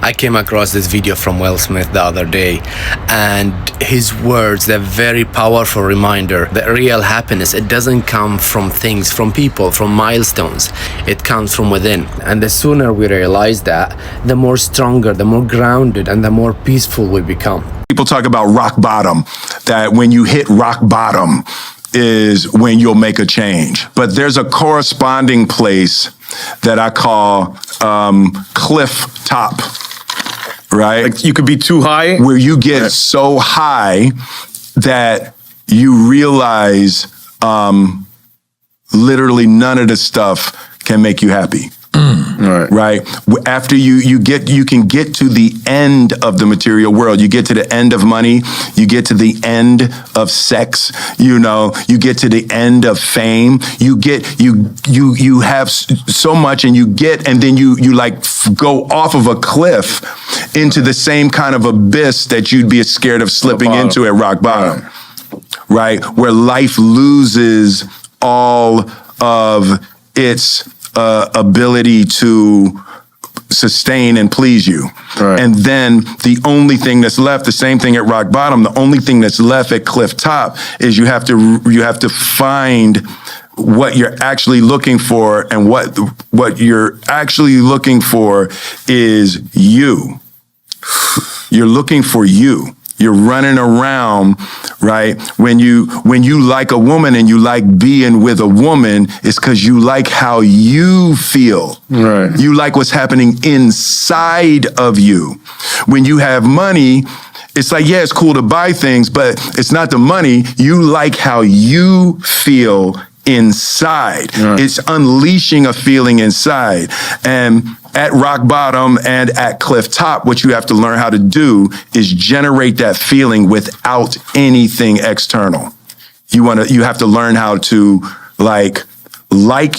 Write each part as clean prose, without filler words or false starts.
I came across this video from Will Smith the other day, and his words, they're very powerful reminder that real happiness, it doesn't come from things, from people, from milestones. It comes from within. And the sooner we realize that, the more stronger, the more grounded, and the more peaceful we become. People talk about rock bottom, that when you hit rock bottom is when you'll make a change. But there's a corresponding place that I call cliff top, right? Like you could be too high. Where you get so high that you realize literally none of the stuff can make you happy. Right. After you can get to the end of the material world. You get to the end of money. You get to the end of sex. You get to the end of fame. You have so much, and then you like go off of a cliff into the same kind of abyss that you'd be scared of slipping into at rock bottom. Right. Where life loses all of its ability to sustain and please you. Right. And then the only thing that's left, the same thing at rock bottom, the only thing that's left at cliff top is you have to find what you're actually looking for, and what you're actually looking for is you. You're looking for you. You're running around, right? When you like a woman and you like being with a woman, it's because you like how you feel. Right. You like what's happening inside of you. When you have money, it's like, yeah, it's cool to buy things, but it's not the money. You like how you feel inside. Right. It's unleashing a feeling inside. And at rock bottom and at cliff top, what you have to learn how to do is generate that feeling without anything external. You have to learn how to like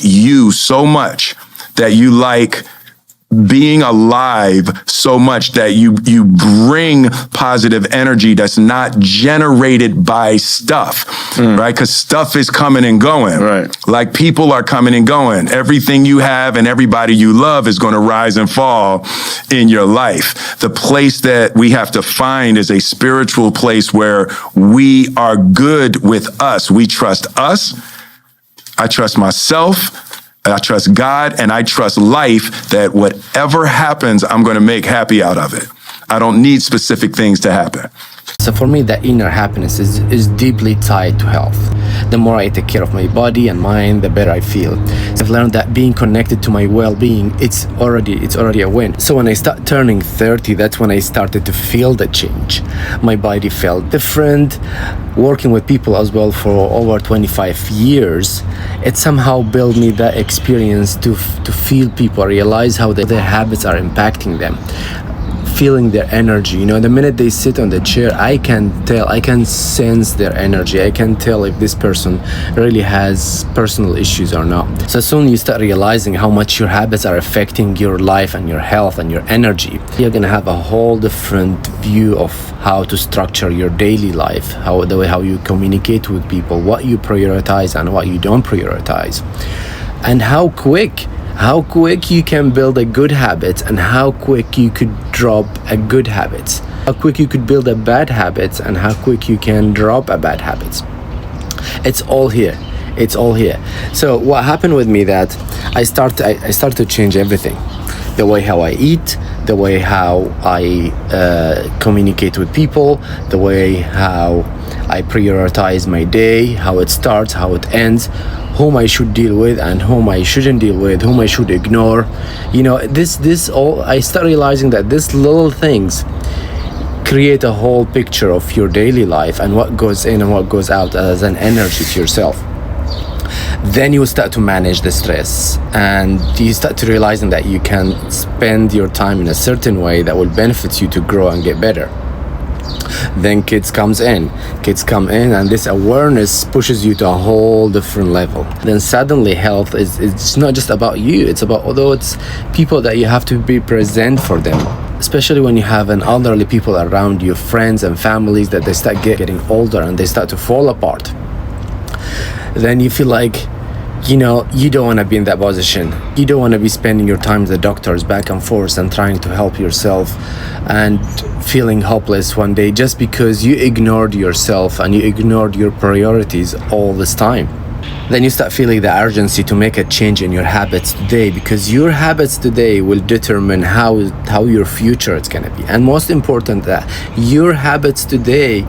you so much that you like being alive so much that you bring positive energy that's not generated by stuff, right? Because stuff is coming and going. Right. Like people are coming and going. Everything you have and everybody you love is going to rise and fall in your life. The place that we have to find is a spiritual place where we are good with us. We trust us. I trust myself. I trust God, and I trust life, that whatever happens, I'm going to make happy out of it. I don't need specific things to happen. So for me, that inner happiness is deeply tied to health. The more I take care of my body and mind, the better I feel. So I've learned that being connected to my well-being, it's already a win. So when I start turning 30, that's when I started to feel the change. My body felt different. Working with people as well for over 25 years, it somehow built me that experience to feel people, realize how their habits are impacting them. Feeling their energy, the minute they sit on the chair, I can tell, I can sense their energy. I can tell if this person really has personal issues or not. So soon you start realizing how much your habits are affecting your life and your health and your energy. You're gonna have a whole different view of how to structure your daily life, how you communicate with people, what you prioritize and what you don't prioritize, and how quick you can build a good habit, and how quick you could drop a good habit, how quick you could build a bad habit, and how quick you can drop a bad habit. It's all here. So what happened with me, that I start to change everything. The way how I eat, the way how I communicate with people, the way how I prioritize my day, how it starts, how it ends, whom I should deal with and whom I shouldn't deal with, whom I should ignore. This all, I start realizing that these little things create a whole picture of your daily life and what goes in and what goes out as an energy to yourself. Then you start to manage the stress, and you start to realizing that you can spend your time in a certain way that will benefit you to grow and get better. Then kids come in, and this awareness pushes you to a whole different level. Then suddenly health it's not just about you, it's about, although it's people that you have to be present for them. Especially when you have an elderly people around you, friends and families, that they start getting older and they start to fall apart. Then you feel like You don't want to be in that position. You don't want to be spending your time with the doctors back and forth and trying to help yourself and feeling hopeless one day just because you ignored yourself and you ignored your priorities all this time. Then you start feeling the urgency to make a change in your habits today, because your habits today will determine how your future is going to be. And most important, that your habits today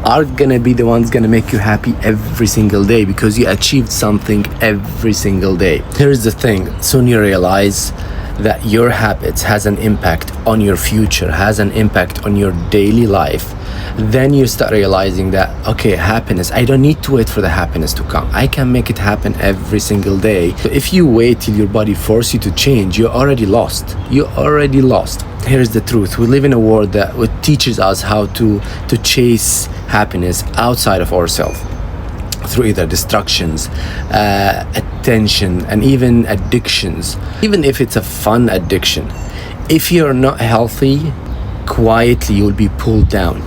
are gonna be the ones gonna make you happy every single day, because you achieved something every single day. Here's the thing: soon you realize that your habits has an impact on your future, has an impact on your daily life. Then you start realizing that, okay, happiness, I don't need to wait for the happiness to come. I can make it happen every single day. So if you wait till your body forces you to change, you're already lost. Here's the truth: we live in a world that teaches us how to chase happiness outside of ourselves through either distractions, attention, and even addictions. Even if it's a fun addiction, if you're not healthy, quietly you will be pulled down.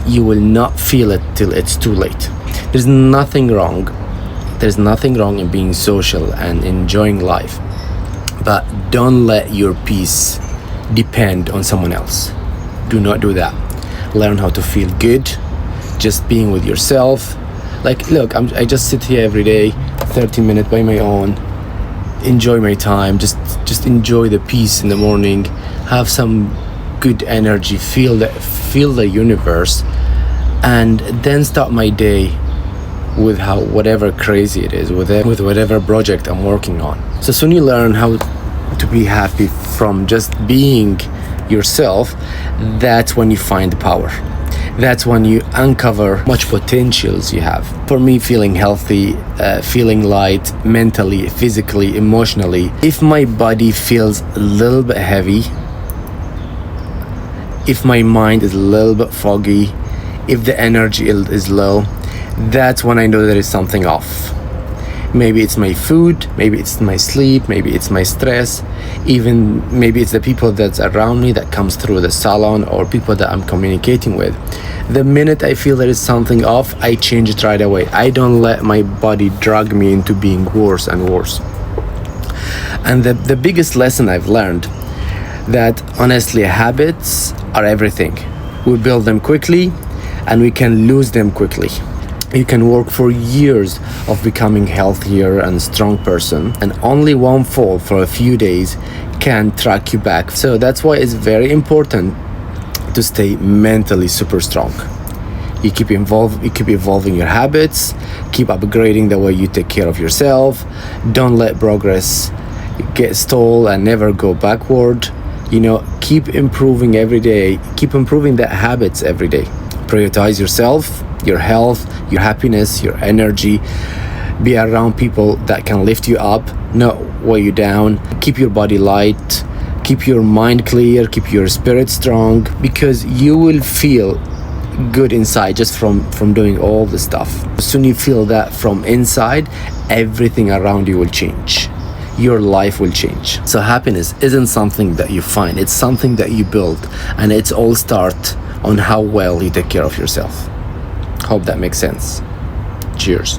You will not feel it till it's too late. There's nothing wrong in being social and enjoying life, but don't let your peace depend on someone else. Do not do that. Learn how to feel good just being with yourself. Like, look, I just sit here every day, 30 minutes by my own, enjoy my time, just enjoy the peace in the morning, have some good energy, feel the universe, and then start my day with whatever crazy it is, with whatever project I'm working on. So soon you learn how to be happy from just being yourself. That's when you find power. That's when you uncover much potentials you have. For me, feeling healthy, feeling light, mentally, physically, emotionally, if my body feels a little bit heavy, if my mind is a little bit foggy, if the energy is low, that's when I know there is something off. Maybe it's my food, maybe it's my sleep, maybe it's my stress, even maybe it's the people that's around me that comes through the salon, or people that I'm communicating with. The minute I feel there is something off, I change it right away. I don't let my body drag me into being worse and worse. And the biggest lesson I've learned, that honestly habits are everything. We build them quickly and we can lose them quickly. You can work for years of becoming healthier and strong person, and only one fall for a few days can track you back. So that's why it's very important to stay mentally super strong. You keep evolving your habits, keep upgrading the way you take care of yourself. Don't let progress get stalled and never go backward. Keep improving every day. Keep improving the habits every day. Prioritize yourself, your health, your happiness, your energy. Be around people that can lift you up, not weigh you down. Keep your body light, keep your mind clear, keep your spirit strong, because you will feel good inside just from doing all the stuff. As soon as you feel that from inside, everything around you will change. Your life will change. So happiness isn't something that you find, it's something that you build, and it's all start on how well you take care of yourself. Hope that makes sense. Cheers.